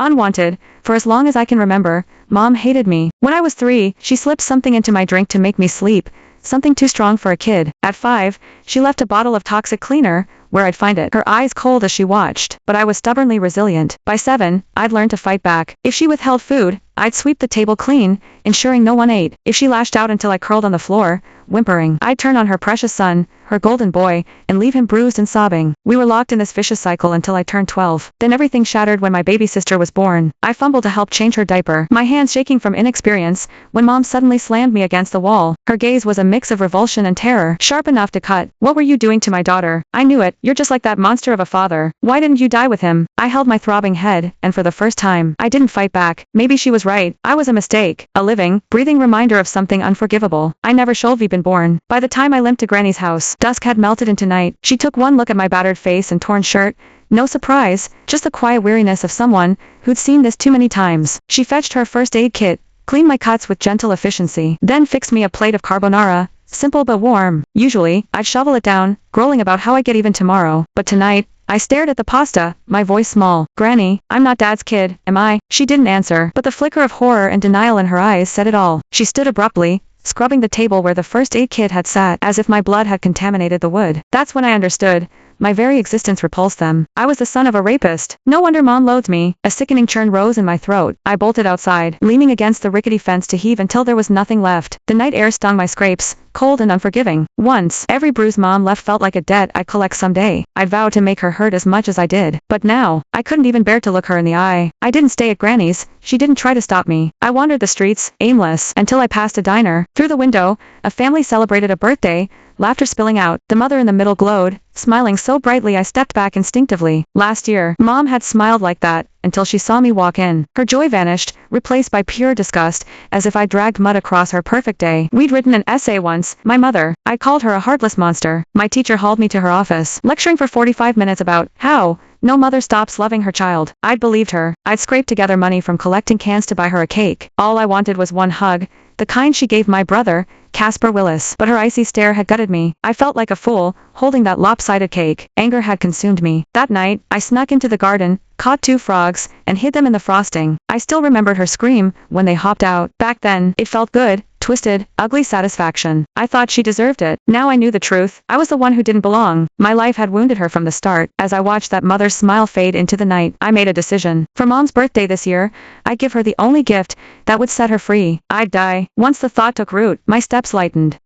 Unwanted. For as long as I can remember, Mom hated me. When I was 3, she slipped something into my drink to make me sleep. Something too strong for a kid. At 5, she left a bottle of toxic cleaner where I'd find it. Her eyes cold as she watched, but I was stubbornly resilient. By 7, I'd learned to fight back. If she withheld food, I'd sweep the table clean, ensuring no one ate. If she lashed out until I curled on the floor, whimpering, I'd turn on her precious son, her golden boy, and leave him bruised and sobbing. We were locked in this vicious cycle until I turned 12. Then everything shattered when my baby sister was born. I fumbled to help change her diaper, my hands shaking from inexperience, when Mom suddenly slammed me against the wall. Her gaze was a mix of revulsion and terror, sharp enough to cut. What were you doing to my daughter? I knew it. You're just like that monster of a father. Why didn't you die with him? I held my throbbing head, and for the first time, I didn't fight back. Maybe she was right. I was a mistake. A living, breathing reminder of something unforgivable. I never should have been born. By the time I limped to Granny's house, dusk had melted into night. She took one look at my battered face and torn shirt. No surprise, just the quiet weariness of someone who'd seen this too many times. She fetched her first aid kit, cleaned my cuts with gentle efficiency, then fixed me a plate of carbonara. Simple but warm. Usually, I'd shovel it down, growling about how I get even tomorrow. But tonight, I stared at the pasta, my voice small. Granny, I'm not Dad's kid, am I? She didn't answer, but the flicker of horror and denial in her eyes said it all. She stood abruptly, scrubbing the table where the first aid kit had sat, as if my blood had contaminated the wood. That's when I understood. My very existence repulsed them. I was the son of a rapist. No wonder Mom loathed me. A sickening churn rose in my throat. I bolted outside, leaning against the rickety fence to heave until there was nothing left. The night air stung my scrapes, cold and unforgiving. Once, every bruise Mom left felt like a debt I'd collect someday. I'd vowed to make her hurt as much as I did. But now, I couldn't even bear to look her in the eye. I didn't stay at Granny's. She didn't try to stop me. I wandered the streets, aimless, until I passed a diner. Through the window, a family celebrated a birthday, laughter spilling out. The mother in the middle glowed, smiling so brightly I stepped back instinctively. Last year, Mom had smiled like that, until she saw me walk in. Her joy vanished, replaced by pure disgust, as if I dragged mud across her perfect day. We'd written an essay once, my mother. I called her a heartless monster. My teacher hauled me to her office, lecturing for 45 minutes about how no mother stops loving her child. I'd believed her. I'd scraped together money from collecting cans to buy her a cake. All I wanted was one hug, the kind she gave my brother, Casper Willis. But her icy stare had gutted me. I felt like a fool, holding that lopsided cake. Anger had consumed me. That night, I snuck into the garden, caught 2 frogs, and hid them in the frosting. I still remembered her scream when they hopped out. Back then, it felt good. Twisted, ugly satisfaction. I thought she deserved it. Now I knew the truth. I was the one who didn't belong. My life had wounded her from the start. As I watched that mother's smile fade into the night, I made a decision. For Mom's birthday this year, I'd give her the only gift that would set her free. I'd die. Once the thought took root, my steps lightened.